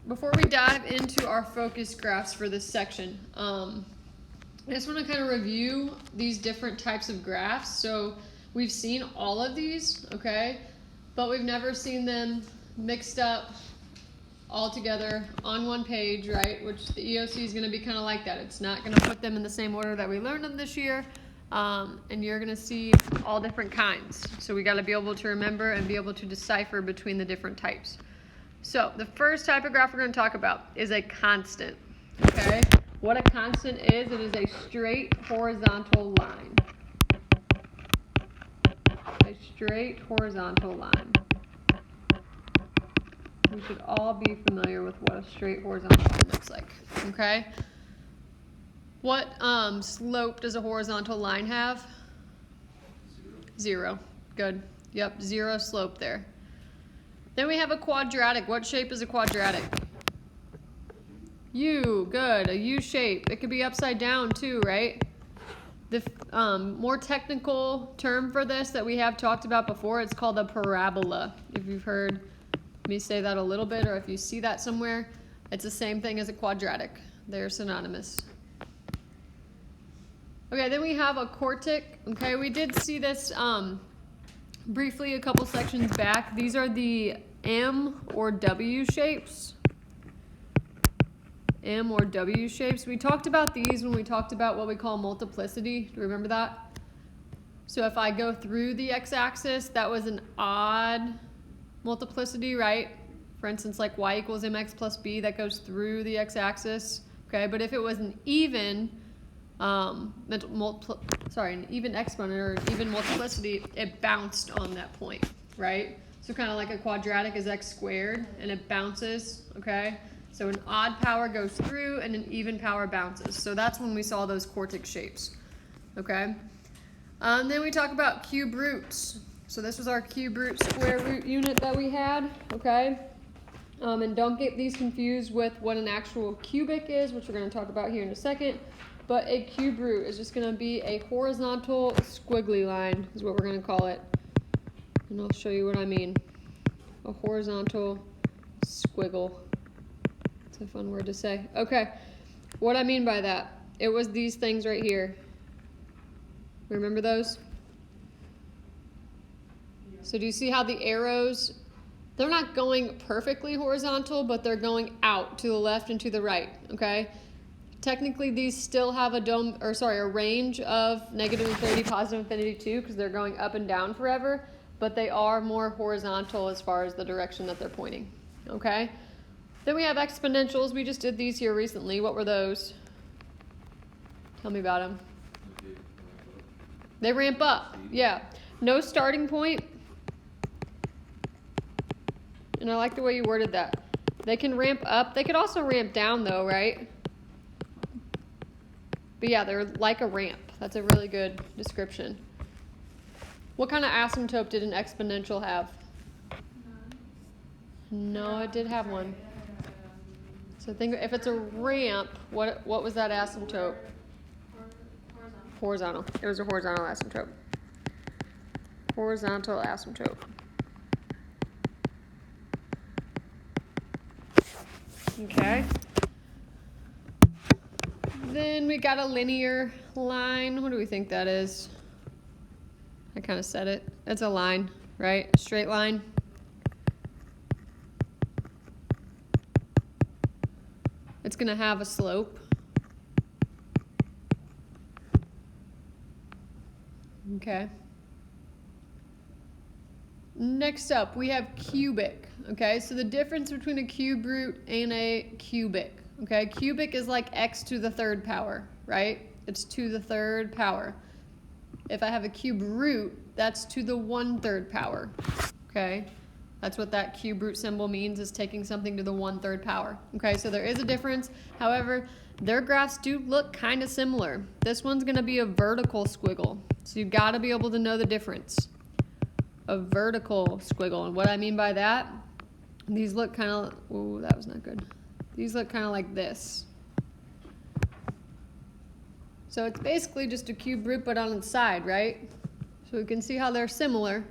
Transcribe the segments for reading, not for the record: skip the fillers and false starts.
before we dive into our focus graphs for this section, I just want to kind of review these different types of graphs. So we've seen all of these, okay, but we've never seen them mixed up all together on one page, right? Which the EOC is going to be kind of like that. It's not going to put them in the same order that we learned them this year, and you're going to see all different kinds. So we got to be able to remember and be able to decipher between the different types. So the first type of graph we're going to talk about is a constant, okay? What a constant is, it is a straight horizontal line. A straight horizontal line. We should all be familiar with what a straight horizontal line looks like, okay? What slope does a horizontal line have? Zero. Good. Yep, zero slope there. Then we have a quadratic. What shape is a quadratic? U. Good. A U shape. It could be upside down too, right? The more technical term for this that we have talked about before, it's called a parabola. If you've heard me say that a little bit, or if you see that somewhere, it's the same thing as a quadratic. They're synonymous. Okay, then we have a quartic. Okay, we did see this briefly a couple sections back. These are the M or W shapes. M or W shapes. We talked about these when we talked about what we call multiplicity. Do you remember that? So if I go through the x-axis, that was an odd multiplicity, right? For instance, like y equals mx plus b, that goes through the x-axis. Okay, but if it was an even an even exponent or an even multiplicity, it bounced on that point, right? So kind of like a quadratic is x squared, and it bounces, okay? So an odd power goes through and an even power bounces. So that's when we saw those quartic shapes, okay? Then we talk about cube roots. So this was our cube root square root unit that we had, okay? And don't get these confused with what an actual cubic is, which we're going to talk about here in a second. But a cube root is just going to be a horizontal squiggly line is what we're going to call it. And I'll show you what I mean. A horizontal squiggle. It's a fun word to say. Okay, what I mean by that, it was these things right here. Remember those? So do you see how the arrows, they're not going perfectly horizontal, but they're going out to the left and to the right, okay? Technically, these still have a range of negative infinity, positive infinity too, because they're going up and down forever, but they are more horizontal as far as the direction that they're pointing, okay? Then we have exponentials. We just did these here recently. What were those? Tell me about them. They ramp up, yeah. No starting point. And I like the way you worded that. They can ramp up. They could also ramp down though, right? But yeah, they're like a ramp. That's a really good description. What kind of asymptote did an exponential have? No, it did have one. So think if it's a ramp, what was that asymptote? Horizontal. It was a horizontal asymptote. Horizontal asymptote. Okay. Then we got a linear line. What do we think that is? I kind of said it. It's a line, right? A straight line. It's going to have a slope. Okay. Next up, we have cubic. Okay, so the difference between a cube root and a cubic. Okay, cubic is like x to the third power, right? It's to the third power. If I have a cube root, that's to the 1/3 power. Okay, that's what that cube root symbol means, is taking something to the 1/3 power. Okay, so there is a difference. However, their graphs do look kind of similar. This one's going to be a vertical squiggle, so you've got to be able to know the difference. A vertical squiggle, and what I mean by that, these look kind of, ooh, that was not good. These look kind of like this. So it's basically just a cube root, but on its side, right? So we can see how they're similar.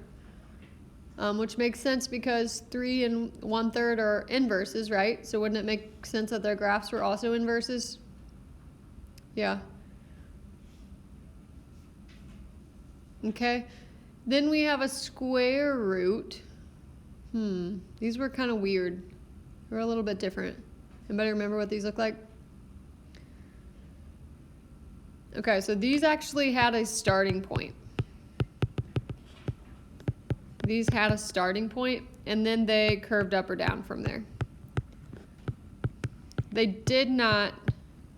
which makes sense because 3 and 1/3 are inverses, right? So wouldn't it make sense that their graphs were also inverses? Yeah. Okay. Then we have a square root. These were kind of weird. They were a little bit different. Anybody remember what these look like? Okay, so these actually had a starting point. These had a starting point, and then they curved up or down from there. They did not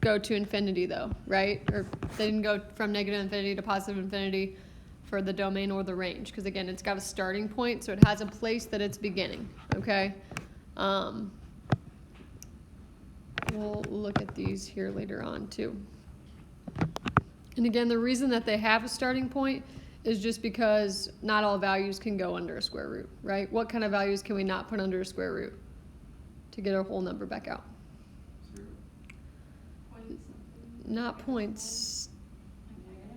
go to infinity though, right? Or they didn't go from negative infinity to positive infinity for the domain or the range, because again, it's got a starting point, so it has a place that it's beginning, okay? We'll look at these here later on too. And again, the reason that they have a starting point is just because not all values can go under a square root, right? What kind of values can we not put under a square root to get our whole number back out? Not points,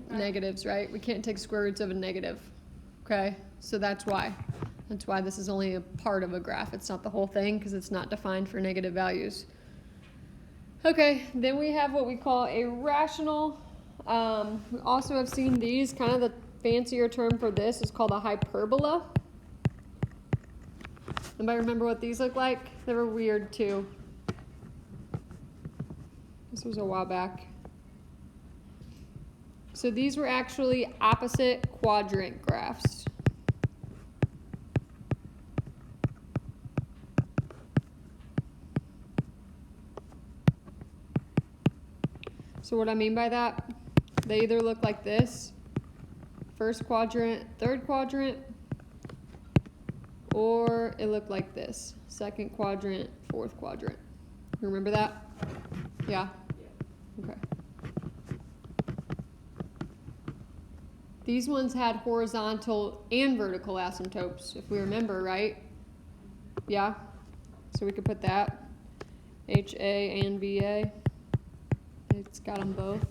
negatives, right? We can't take square roots of a negative, okay? So that's why. That's why this is only a part of a graph. It's not the whole thing because it's not defined for negative values. Okay, then we have what we call a rational. We also have seen these, kind of the fancier term for this is called a hyperbola. Anybody remember what these look like? They were weird too. This was a while back. So these were actually opposite quadrant graphs. So what I mean by that, they either look like this, first quadrant, third quadrant, or it looked like this, second quadrant, fourth quadrant. Remember that? Yeah? Okay. These ones had horizontal and vertical asymptotes, if we remember, right? Yeah? So we could put that, HA and VA. It's got them both.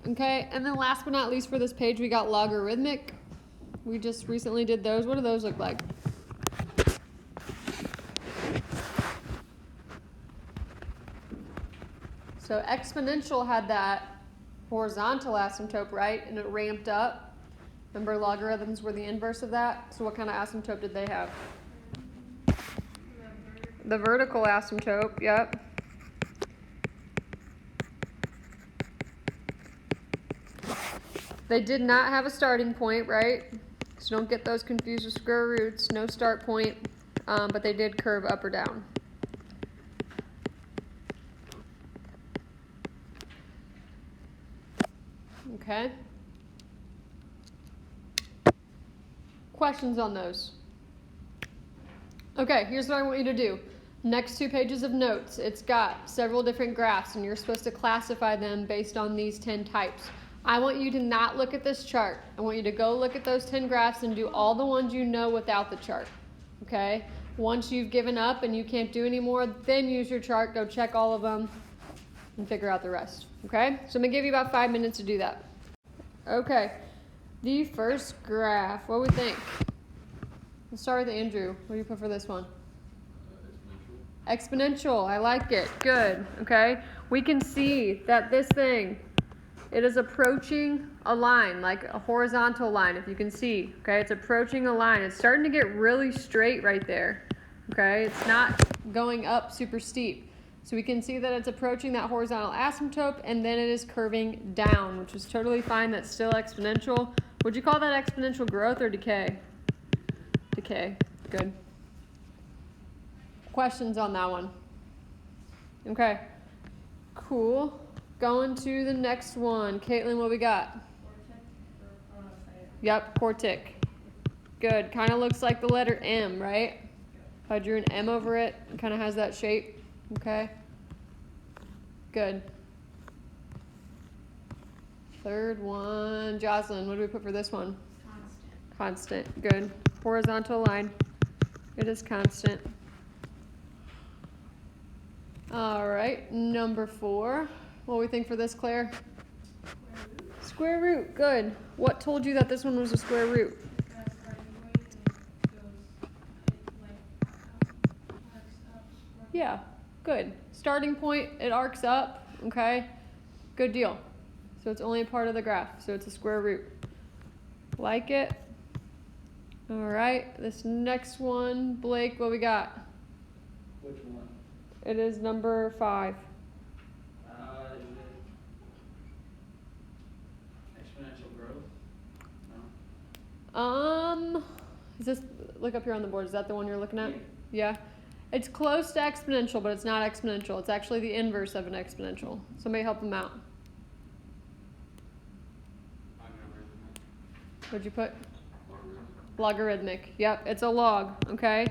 Okay, and then last but not least for this page, we got logarithmic. We just recently did those. What do those look like? So exponential had that horizontal asymptote, right? And it ramped up. Remember, logarithms were the inverse of that. So what kind of asymptote did they have? The vertical asymptote, yep. They did not have a starting point, right? So don't get those confused with square roots. No start point, but they did curve up or down. Okay. Questions on those? Okay, here's what I want you to do. Next 2 pages of notes, it's got several different graphs, and you're supposed to classify them based on these 10 types. I want you to not look at this chart. I want you to go look at those 10 graphs and do all the ones you know without the chart, okay? Once you've given up and you can't do anymore, then use your chart, go check all of them, and figure out the rest, okay? So I'm going to give you about 5 minutes to do that. Okay, the first graph, what do we think? Let's start with Andrew. What do you put for this one? Exponential, I like it, good, okay? We can see that this thing, it is approaching a line, like a horizontal line, if you can see, okay? It's approaching a line. It's starting to get really straight right there, okay? It's not going up super steep. So we can see that it's approaching that horizontal asymptote, and then it is curving down, which is totally fine. That's still exponential. Would you call that exponential growth or decay? Decay, good. Questions on that one? Okay, cool. Going to the next one. Caitlin, what we got? Yep, quartic. Good. Kind of looks like the letter M, right? If I drew an M over it, it kind of has that shape. Okay. Good. Third one. Jocelyn, what do we put for this one? Constant. Constant. Good. Horizontal line. It is constant. All right. Number 4. What do we think for this, Claire? Square root. Good. What told you that this one was a square root? Yeah, good. Starting point, it arcs up, okay? Good deal. So it's only a part of the graph, so it's a square root. Like it. All right, this next one, Blake, what we got? Which one? It is number 5. Is it exponential growth? No. Is this, look up here on the board, is that the one you're looking at? Yeah. Yeah. It's close to exponential, but it's not exponential. It's actually the inverse of an exponential. Somebody help them out. What'd you put? Logarithmic. Yep, it's a log, okay?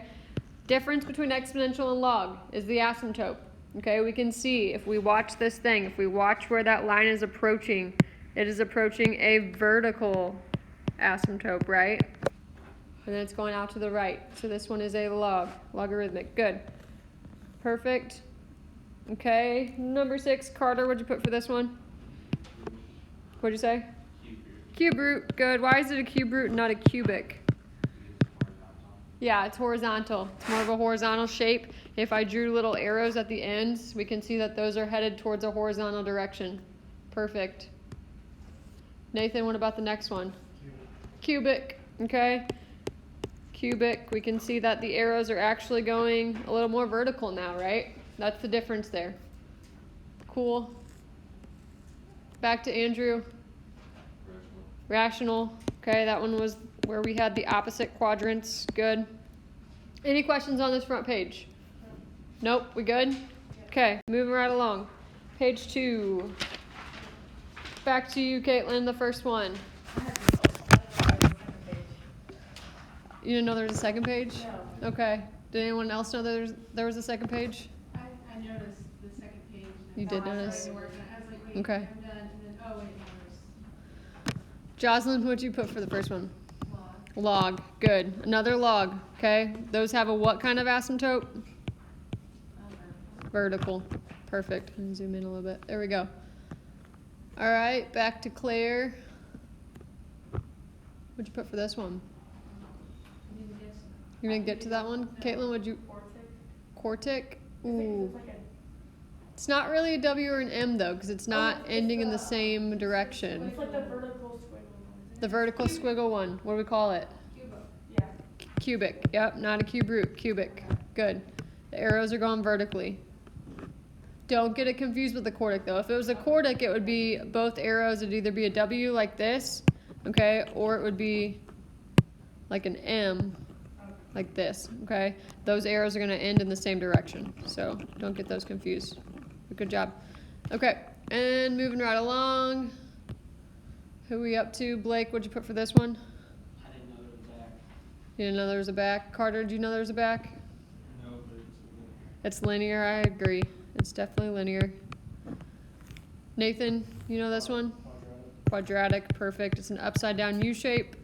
Difference between exponential and log is the asymptote. Okay, we can see if we watch this thing, if we watch where that line is approaching, it is approaching a vertical asymptote, right? And then it's going out to the right. So this one is a logarithmic. Good. Perfect. Okay, number 6, Carter, what'd you put for this one? What'd you say? Cube root. Good. Why is it a cube root and not a cubic? Yeah, it's horizontal. It's more of a horizontal shape. If I drew little arrows at the ends, we can see that those are headed towards a horizontal direction. Perfect. Nathan, what about the next one? Cubic. Okay. Cubic. We can see that the arrows are actually going a little more vertical now, right? That's the difference there. Cool. Back to Andrew. Rational. Okay, that one was where we had the opposite quadrants. Good. Any questions on this front page? Nope, we good? Okay, moving right along. Page 2. Back to you, Caitlin, the first one. You didn't know there was a second page? No. Okay. Did anyone else know there was a second page? I noticed the second page. You did notice? I was like, wait, Okay. I'm done. And then, oh, wait, no, Jocelyn, what'd you put for the first one? there's log. Log. Good. Another log. Okay. Those have a what kind of asymptote? Vertical. Perfect. Let me zoom in a little bit. There we go. All right. Back to Claire. What'd you put for this one? You didn't get to that one? No. Caitlin, would you? Quartic. Quartic? Ooh. It's not really a W or an M though, because it's not ending in the same direction. It's like the vertical squiggle. The vertical squiggle one. What do we call it? Yeah. Cubic. Yep, not a cube root. Cubic. Good. The arrows are going vertically. Don't get it confused with the quartic though. If it was a quartic, it would be both arrows. It'd either be a W like this, okay, or it would be like an M like this, okay? Those arrows are going to end in the same direction, so don't get those confused. But good job. Okay, and moving right along. Who are we up to? Blake, what'd you put for this one? I didn't know there was a back. You didn't know there was a back? Carter, did you know there was a back? No, but It's linear, I agree. It's definitely linear. Nathan, you know this one? Quadratic, perfect. It's an upside down U shape.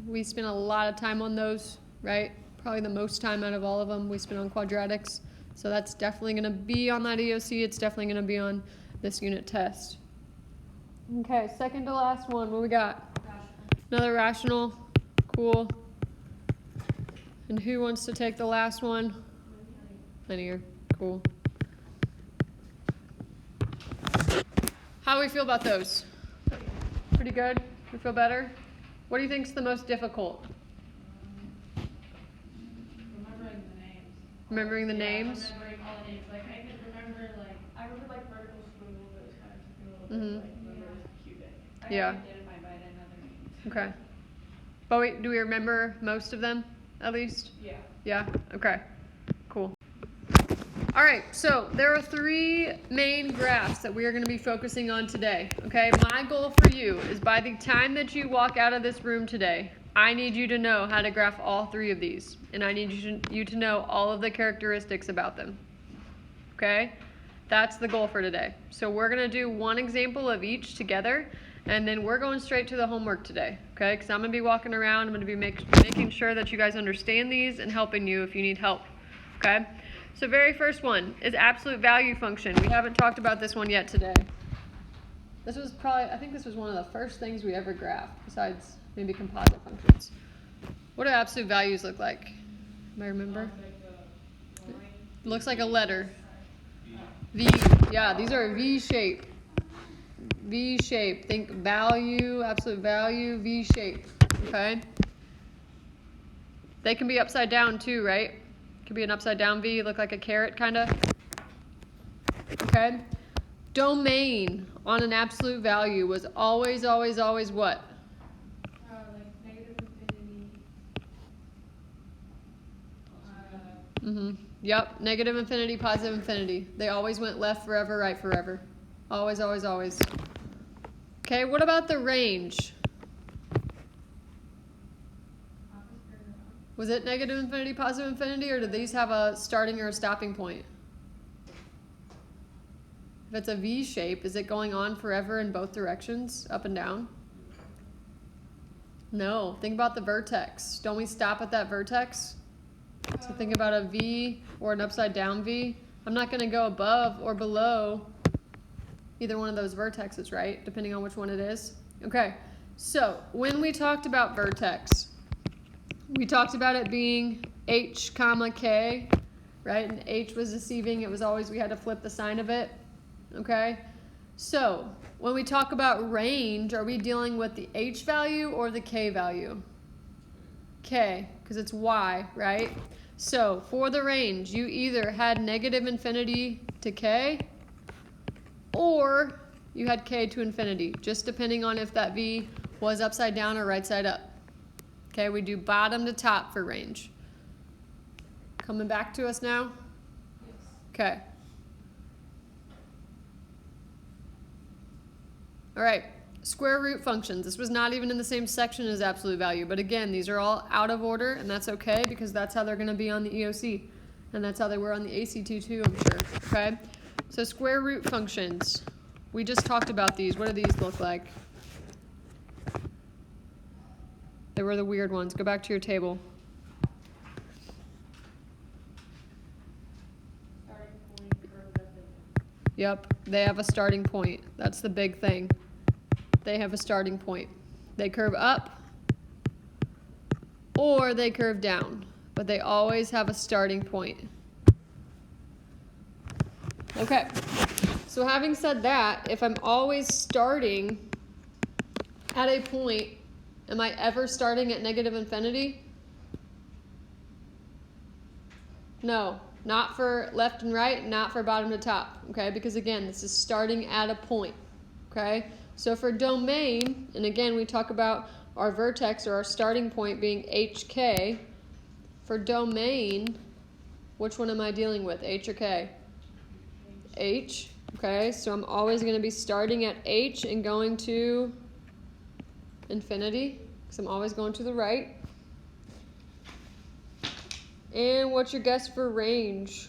We spent a lot of time on those, right? Probably the most time out of all of them we spent on quadratics. So that's definitely going to be on that EOC. It's definitely going to be on this unit test. Okay, second to last one. What we got? Rational. Another rational. Cool. And who wants to take the last one? Linear. Cool. How do we feel about those? Pretty good? We feel better? What do you think is the most difficult? Remembering the names. Remembering the names? Remembering all the names. Like, I could remember, like, I remember like vertical squiggle, but it's kind of took me a little Mhm. bit like remember cubic. I Yeah. identified by another name. Okay. But do we remember most of them, at least? Yeah. Yeah? Okay. Cool. All right, so there are 3 main graphs that we are going to be focusing on today, okay? My goal for you is by the time that you walk out of this room today, I need you to know how to graph all 3 of these, and I need you to know all of the characteristics about them, okay? That's the goal for today. So we're going to do one example of each together, and then we're going straight to the homework today, okay? Because I'm going to be walking around. I'm going to be making sure that you guys understand these and helping you if you need help, okay? So very first one is absolute value function. We haven't talked about this one yet today. This was probably, I think this was one of the first things we ever graphed, besides maybe composite functions. What do absolute values look like? I remember. Like the line. Looks like a letter. B. V. Yeah, these are V shape. V shape. Think value, absolute value, V shape. Okay. They can be upside down too, right? Could be an upside down V, look like a carrot kind of. Okay. Domain on an absolute value was always, always, always what? Like negative infinity. Yep. Negative infinity, positive infinity. They always went left forever, right forever. Always, always, always. Okay, what about the range? Was it negative infinity, positive infinity, or do these have a starting or a stopping point? If it's a V shape, is it going on forever in both directions, up and down? No. Think about the vertex. Don't we stop at that vertex? So think about a V or an upside down V. I'm not going to go above or below either one of those vertexes, right? Depending on which one it is. Okay. So when we talked about vertex, we talked about it being H comma K, right? And H was deceiving. It was always, we had to flip the sign of it. Okay. So when we talk about range, are we dealing with the H value or the K value? K, because it's Y, right? So for the range, you either had negative infinity to K or you had K to infinity, just depending on if that V was upside down or right side up. Okay, we do bottom to top for range. Coming back to us now? Okay. All right, square root functions. This was not even in the same section as absolute value, but again, these are all out of order, and that's okay because that's how they're going to be on the EOC, and that's how they were on the ACT too, I'm sure. Okay, so square root functions. We just talked about these. What do these look like? They were the weird ones. Go back to your table. Starting point curved up and Yep, they have a starting point. That's the big thing. They have a starting point. They curve up or they curve down, but they always have a starting point. Okay, so having said that, if I'm always starting at a point, am I ever starting at negative infinity? No, not for left and right, not for bottom to top, okay? Because again, this is starting at a point, okay? So for domain, and again, we talk about our vertex or our starting point being HK. For domain, which one am I dealing with, H or K? H, okay? So I'm always going to be starting at H and going to infinity, because I'm always going to the right. And what's your guess for range?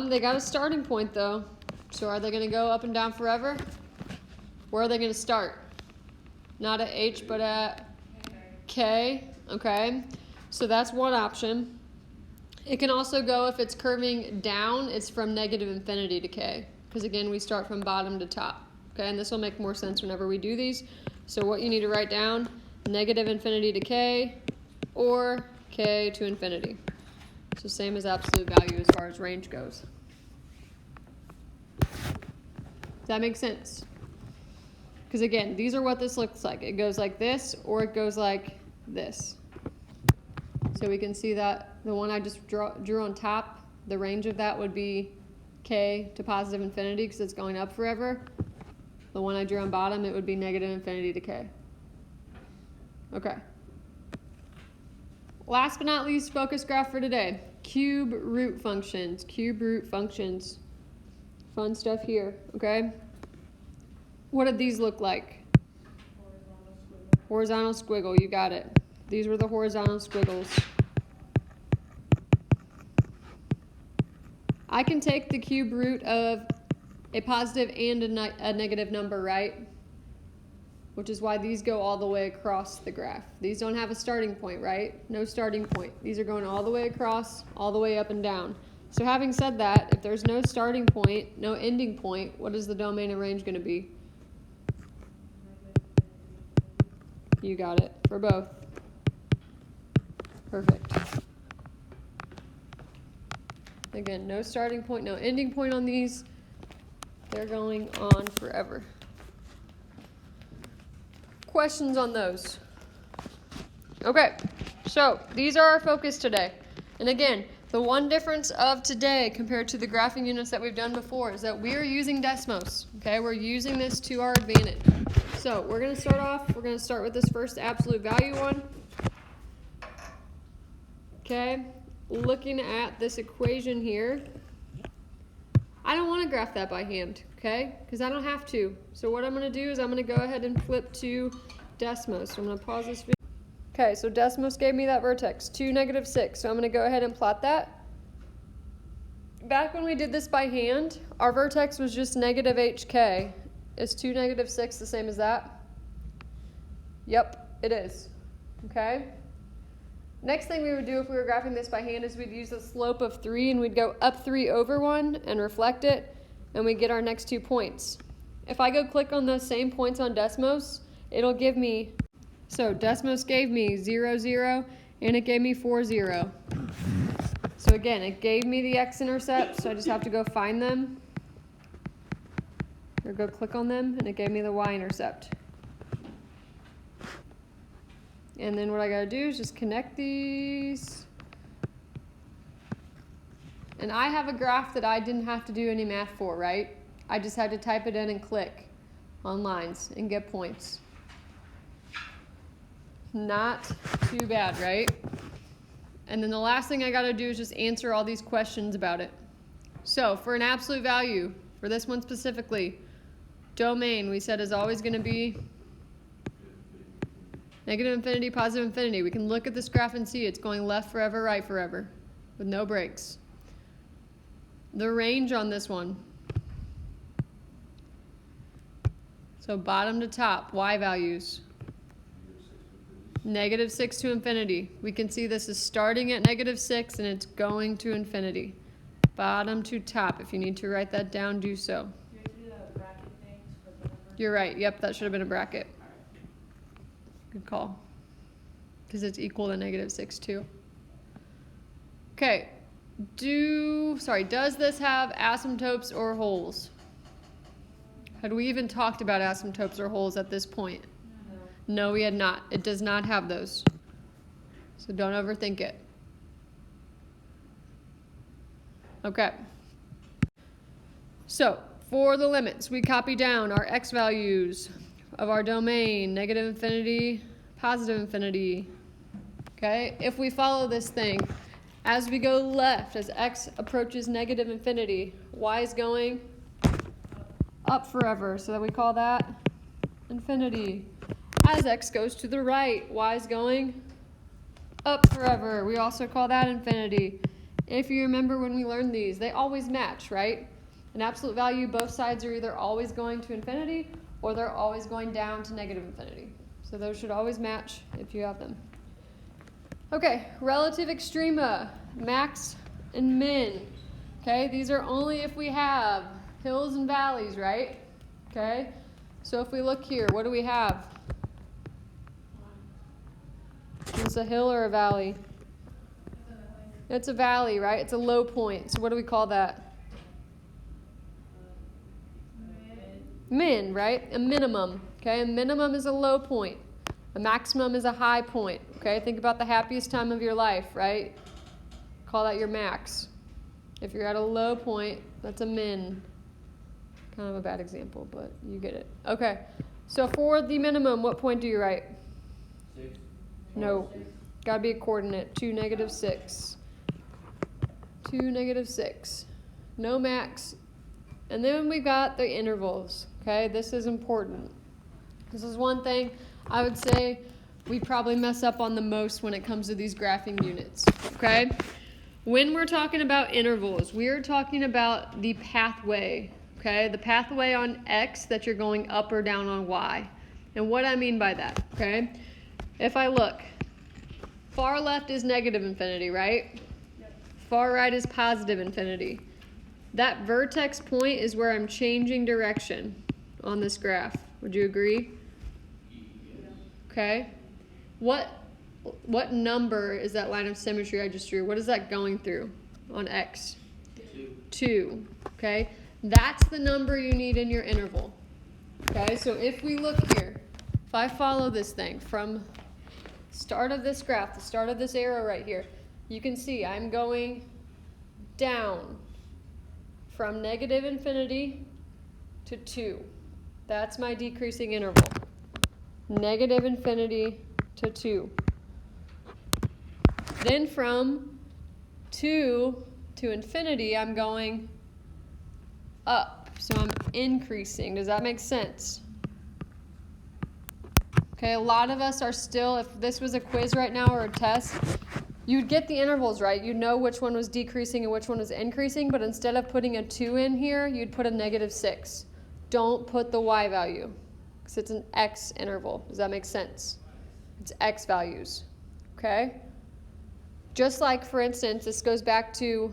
They got a starting point though. So are they going to go up and down forever? Where are they going to start? Not at H, but at K. Okay. So that's one option. It can also go, if it's curving down, it's from negative infinity to K. Because again, we start from bottom to top. Okay, and this will make more sense whenever we do these. So what you need to write down, negative infinity to K or K to infinity. So same as absolute value as far as range goes. Does that make sense? Because again, these are what this looks like. It goes like this or it goes like this. So we can see that the one I just drew on top, the range of that would be K to positive infinity because it's going up forever. The one I drew on bottom, it would be negative infinity to K. Okay. Last but not least, focus graph for today. Cube root functions. Cube root functions. Fun stuff here, okay? What did these look like? Horizontal squiggle, you got it. These were the horizontal squiggles. I can take the cube root of a positive and a negative number, right? Which is why these go all the way across the graph. These don't have a starting point, right? No starting point. These are going all the way across, all the way up and down. So having said that, if there's no starting point, no ending point, what is the domain and range going to be? You got it for both. Perfect. Again, no starting point, no ending point on these. They're going on forever. Questions on those? Okay, so these are our focus today. And again, the one difference of today compared to the graphing units that we've done before is that we are using Desmos. Okay, we're using this to our advantage. So we're going to start off, we're going to start with this first absolute value one. Okay, looking at this equation here, I don't want to graph that by hand, okay, because I don't have to. So what I'm going to do is I'm going to go ahead and flip to Desmos. So I'm going to pause this video. Okay, so Desmos gave me that vertex, 2, -6. So I'm going to go ahead and plot that. Back when we did this by hand, our vertex was just -HK. Is 2, -6 the same as that? Yep, it is. Okay. Next thing we would do if we were graphing this by hand is we'd use the slope of 3 and we'd go up 3 over 1 and reflect it, and we get our next 2 points. If I go click on those same points on Desmos, it'll give me, so Desmos gave me 0, 0, and it gave me 4, 0. So again, it gave me the x-intercepts, so I just have to go find them, or go click on them, and it gave me the y-intercept. And then what I gotta do is just connect these. And I have a graph that I didn't have to do any math for, right? I just had to type it in and click on lines and get points. Not too bad, right? And then the last thing I gotta do is just answer all these questions about it. So for an absolute value, for this one specifically, domain we said is always gonna be negative infinity, positive infinity. We can look at this graph and see it's going left forever, right forever, with no breaks. The range on this one. So bottom to top, y values. -6 to infinity. We can see this is starting at -6 and it's going to infinity. Bottom to top. If you need to write that down, do so. You have to do the bracket things for the numbers. You're right. Yep, that should have been a bracket. Good call. Because it's equal to -6 too. Okay. Does this have asymptotes or holes? Had we even talked about asymptotes or holes at this point? No, we had not. It does not have those. So don't overthink it. Okay. So for the limits, we copy down our x values of our domain, negative infinity, positive infinity. Okay, if we follow this thing, as we go left, as x approaches negative infinity, y is going up forever, so that we call that infinity. As x goes to the right, y is going up forever. We also call that infinity. If you remember when we learned these, they always match, right? An absolute value, both sides are either always going to infinity or they're always going down to negative infinity. So those should always match if you have them. Okay, relative extrema, max and min. Okay, these are only if we have hills and valleys, right? Okay, so if we look here, what do we have? Is this a hill or a valley? It's a valley, right? It's a low point. So what do we call that? Min, right? A minimum. Okay, a minimum is a low point. A maximum is a high point. Okay, think about the happiest time of your life, right? Call that your max. If you're at a low point, that's a min. Kind of a bad example, but you get it. Okay, so for the minimum, what point do you write? 6. No, gotta be a coordinate. 2, -6. 2, -6. No max. And then we got the intervals. Okay, this is important. This is one thing I would say we probably mess up on the most when it comes to these graphing units. Okay, when we're talking about intervals, we are talking about the pathway. Okay, the pathway on x that you're going up or down on y. And what I mean by that, okay? If I look, far left is negative infinity, right? Yep. Far right is positive infinity. That vertex point is where I'm changing direction on this graph. Would you agree? Okay? What number is that line of symmetry I just drew? What is that going through on x? 2. Okay? That's the number you need in your interval. Okay? So if we look here, if I follow this thing from start of this graph, the start of this arrow right here, you can see I'm going down from negative infinity to 2. That's my decreasing interval. Negative infinity to 2. Then from 2 to infinity, I'm going up. So I'm increasing. Does that make sense? Okay, a lot of us are still, if this was a quiz right now or a test, you'd get the intervals right. You'd know which one was decreasing and which one was increasing, but instead of putting a 2 in here, you'd put a -6. Don't put the y value, because it's an x interval. Does that make sense? It's x values, okay? Just like, for instance, this goes back to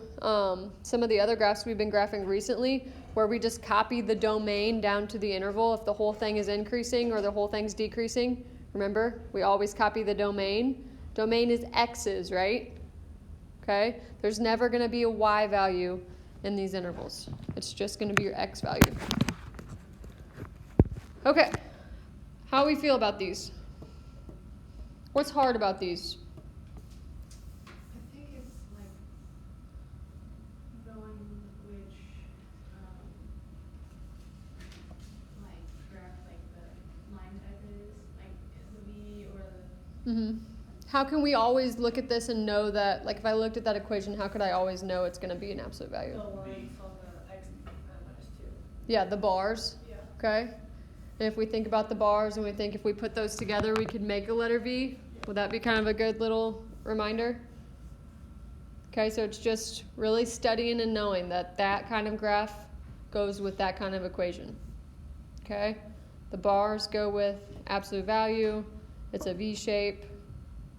some of the other graphs we've been graphing recently, where we just copy the domain down to the interval if the whole thing is increasing or the whole thing's decreasing. Remember, we always copy the domain. Domain is x's, right? Okay? There's never going to be a y value in these intervals. It's just going to be your x value. Okay. How we feel about these? What's hard about these? I think it's like knowing which, like graph, like the line type it is, like the V or the. Mm-hmm. How can we always look at this and know that, like if I looked at that equation, how could I always know it's going to be an absolute value? The lines on the x minus 2. Yeah, the bars. Yeah. Okay? And if we think about the bars and we think if we put those together, we could make a letter V, would that be kind of a good little reminder? Okay, so it's just really studying and knowing that that kind of graph goes with that kind of equation. Okay? The bars go with absolute value. It's a V shape.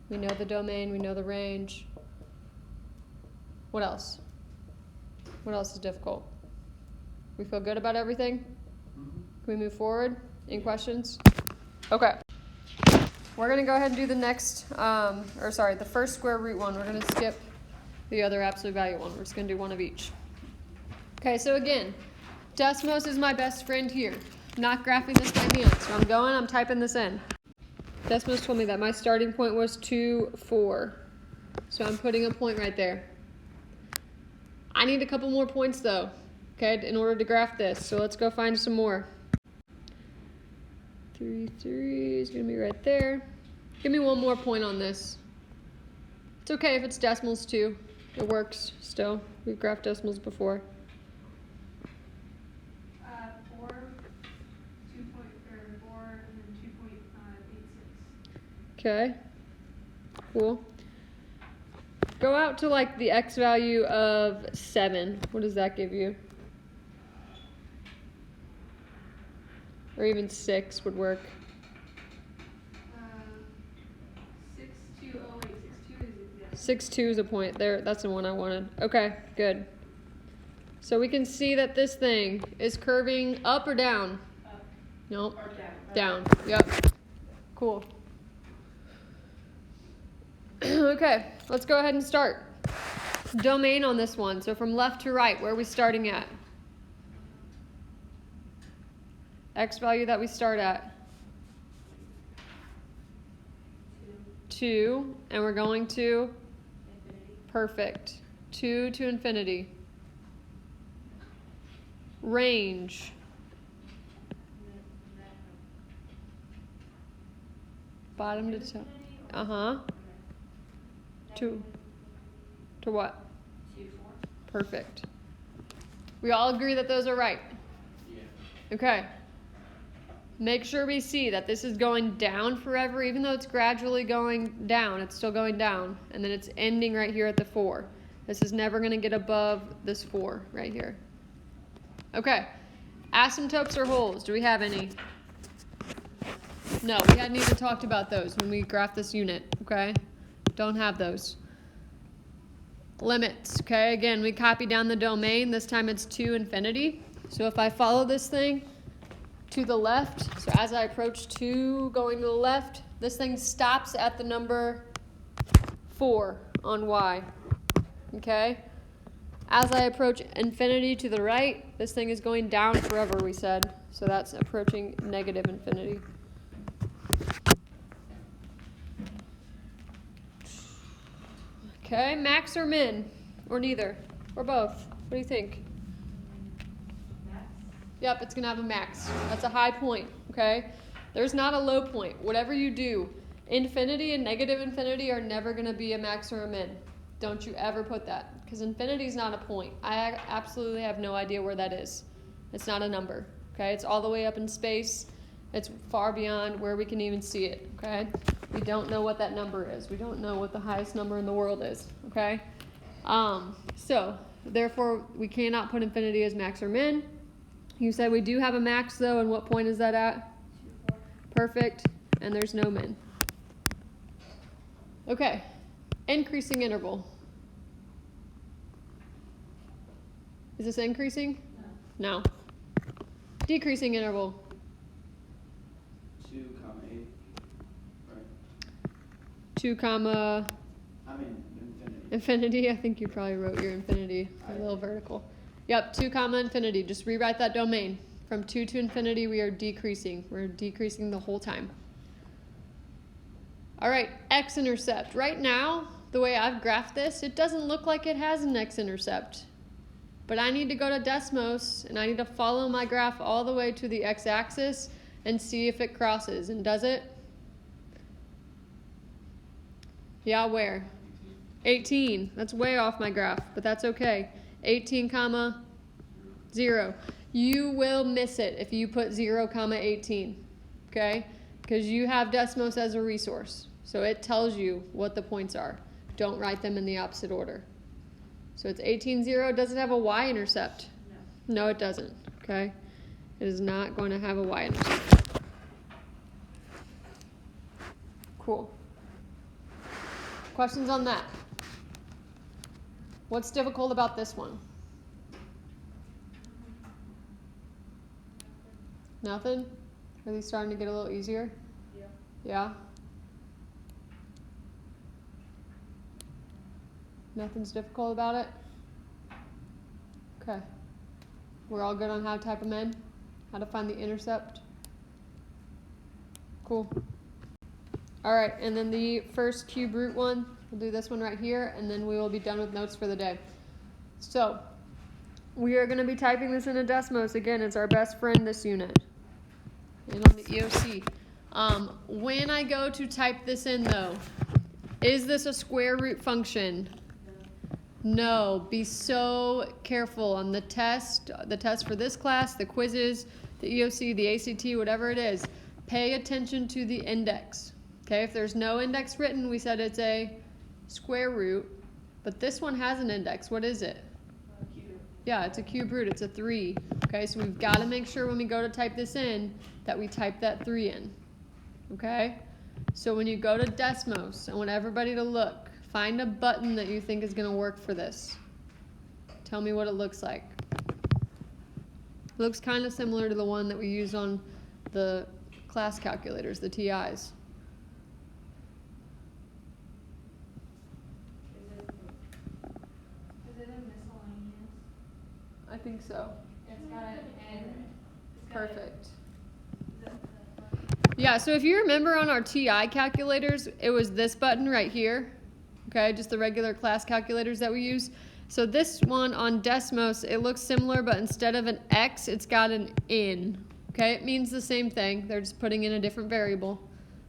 We know the domain. We know the range. What else? What else is difficult? We feel good about everything? Can we move forward? Any questions? Okay. We're going to go ahead and do the next, the first square root one. We're going to skip the other absolute value one. We're just going to do one of each. Okay, so again, Desmos is my best friend here. I'm not graphing this by hand, so I'm typing this in. Desmos told me that my starting point was 2, 4. So I'm putting a point right there. I need a couple more points though, okay, in order to graph this. So let's go find some more. 3, 3 is going to be right there. Give me one more point on this. It's okay if it's decimals too. It works still. We've graphed decimals before. 4, 4, and then 2.86. Okay. Cool. Go out to like the x value of 7. What does that give you? Or even 6 would work. 6208. 62 is exact. 6, 2 is a point. There, that's the one I wanted. Okay, good. So we can see that this thing is curving up or down? Up. Nope. Or Down. down. Yep. Cool. Okay, let's go ahead and start. Domain on this one. So from left to right, where are we starting at? X value that we start at? 2. And we're going to? Infinity. Perfect. 2 to infinity. Range. Bottom to top. Uh-huh. 2. To what? 2, 4. Perfect. We all agree that those are right. Yeah. Okay. Make sure we see that this is going down forever. Even though it's gradually going down, it's still going down. And then it's ending right here at the 4. This is never going to get above this 4 right here. Okay. Asymptotes or holes. Do we have any? No, we hadn't even talked about those when we graphed this unit. Okay? Don't have those. Limits. Okay? Again, we copy down the domain. This time it's to infinity. So if I follow this thing to the left, so as I approach 2 going to the left, This thing stops at the number 4 on y. Okay? As I approach infinity to the right, this thing is going down forever, we said. So that's approaching negative infinity. Okay, max or min? Or neither? Or both? What do you think? Max. Yep, it's going to have a max. That's a high point, okay? There's not a low point. Whatever you do, infinity and negative infinity are never going to be a max or a min. Don't you ever put that, because infinity is not a point. I absolutely have no idea where that is. It's not a number, okay? It's all the way up in space. It's far beyond where we can even see it, okay? We don't know what that number is. We don't know what the highest number in the world is, okay? So, therefore, we cannot put infinity as max or min. You said we do have a max, though, and what point is that at? 2, 4. Perfect, and there's no min. Okay, increasing interval. Is this increasing? No. Decreasing interval. 2, 8, right? 2 comma I mean, infinity. infinity. I think you probably wrote your infinity a little vertical. Yep, 2 comma infinity. Just rewrite that domain. From 2 to infinity, we are decreasing. We're decreasing the whole time. All right, x-intercept. Right now, the way I've graphed this, it doesn't look like it has an x-intercept. But I need to go to Desmos, and I need to follow my graph all the way to the x-axis and see if it crosses. And does it? Yeah, where? 18. That's way off my graph, but that's okay. 18 comma 0. You will miss it if you put 0 comma 18, okay? Because you have Desmos as a resource. So it tells you what the points are. Don't write them in the opposite order. So it's 18, 0. Does it have a y-intercept? No. No, it doesn't, okay? It is not going to have a y-intercept. Cool. Questions on that? What's difficult about this one? Nothing? Are these starting to get a little easier? Yeah. Yeah? Nothing's difficult about it? Okay. We're all good on how to type them in? How to find the intercept? Cool. All right, and then the first cube root one, we'll do this one right here, and then we will be done with notes for the day. So, we are going to be typing this into Desmos. Again, it's our best friend this unit. And on the EOC. When I go to type this in, though, is this a square root function? No. Be so careful on the test for this class, the quizzes, the EOC, the ACT, whatever it is. Pay attention to the index. Okay, if there's no index written, we said it's a square root, but this one has an index. What is it? Cube. Yeah, it's a cube root. It's a 3. Okay, so we've got to make sure when we go to type this in that we type that 3 in. Okay? So when you go to Desmos, I want everybody to look. Find a button that you think is going to work for this. Tell me what it looks like. It looks kind of similar to the one that we use on the class calculators, the TIs. Is it a miscellaneous? I think so. It's got an N. Perfect. Yeah, so if you remember on our TI calculators, it was this button right here. Okay, just the regular class calculators that we use. So this one on Desmos, it looks similar, but instead of an X, it's got an N. Okay, it means the same thing. They're just putting in a different variable.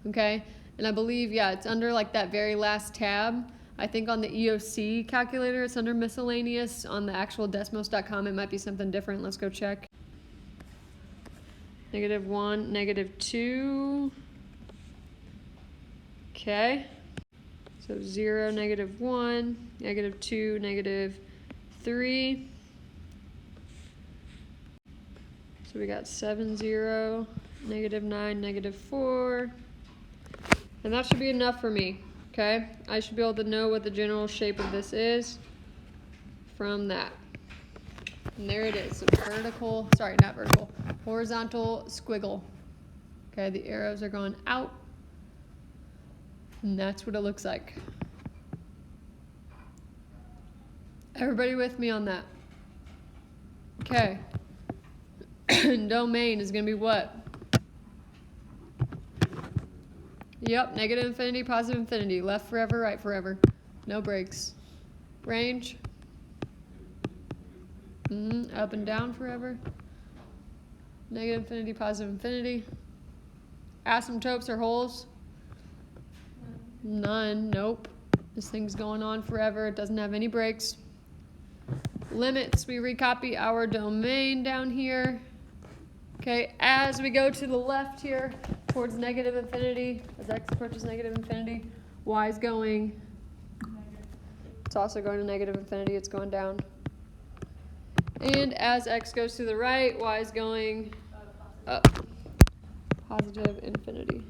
Okay, and I believe, yeah, it's under like that very last tab. I think on the EOC calculator, it's under miscellaneous. On the actual Desmos.com, it might be something different. Let's go check. -1, -2. Okay. So 0, -1, -2, -3. So we got 7, 0, -9, -4. And that should be enough for me, okay? I should be able to know what the general shape of this is from that. And there it is, horizontal squiggle. Okay, the arrows are going out And that's what it looks like. Everybody with me on that? Okay. Domain is going to be what? Yep, negative infinity, positive infinity. Left forever, right forever. No breaks. Range? Up and down forever. Negative infinity, positive infinity. Asymptotes or holes? None. Nope. This thing's going on forever. It doesn't have any breaks. Limits, we recopy our domain down here. Okay, as we go to the left here towards negative infinity, as x approaches negative infinity, y is going, it's also going to negative infinity, it's going down. And as x goes to the right, y is going up, positive infinity.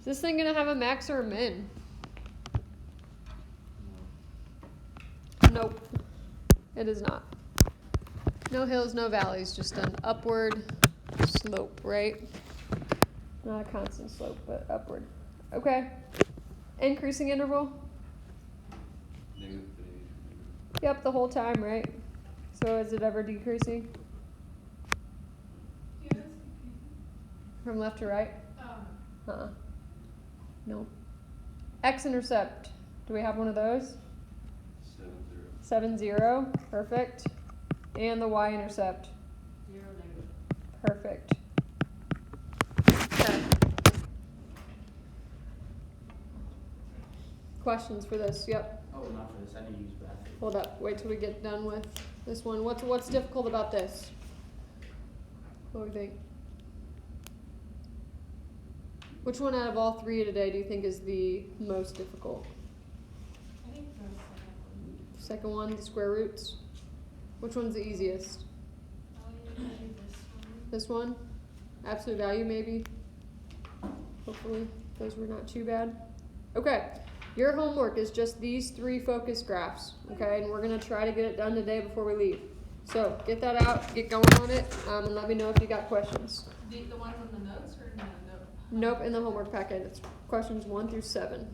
Is this thing going to have a max or a min? Nope, it is not. No hills, no valleys, just an upward slope, right? Not a constant slope, but upward. Okay. Increasing interval? Negative infinity. Yep, the whole time, right? So is it ever decreasing Yes. from left to right? Um, Nope. X-intercept. Do we have one of those? 7, 0. 7, 0. Perfect. And the y-intercept. 0, negative. Perfect. Okay. Questions for this? Yep. Oh, not for this, I need to use bathroom. Hold up. Wait till we get done with this one. What's difficult about this? What do we think? Which one out of all three today do you think is the most difficult? I think the Second one, the square roots. Which one's the easiest? I'll use this one. This one? Absolute value, maybe? Hopefully, those were not too bad. Okay, your homework is just these 3 focus graphs, okay? And we're going to try to get it done today before we leave. So, get that out, get going on it, and let me know if you got questions. The ones on the notes or no? Nope, in the homework packet, it's questions 1 through 7.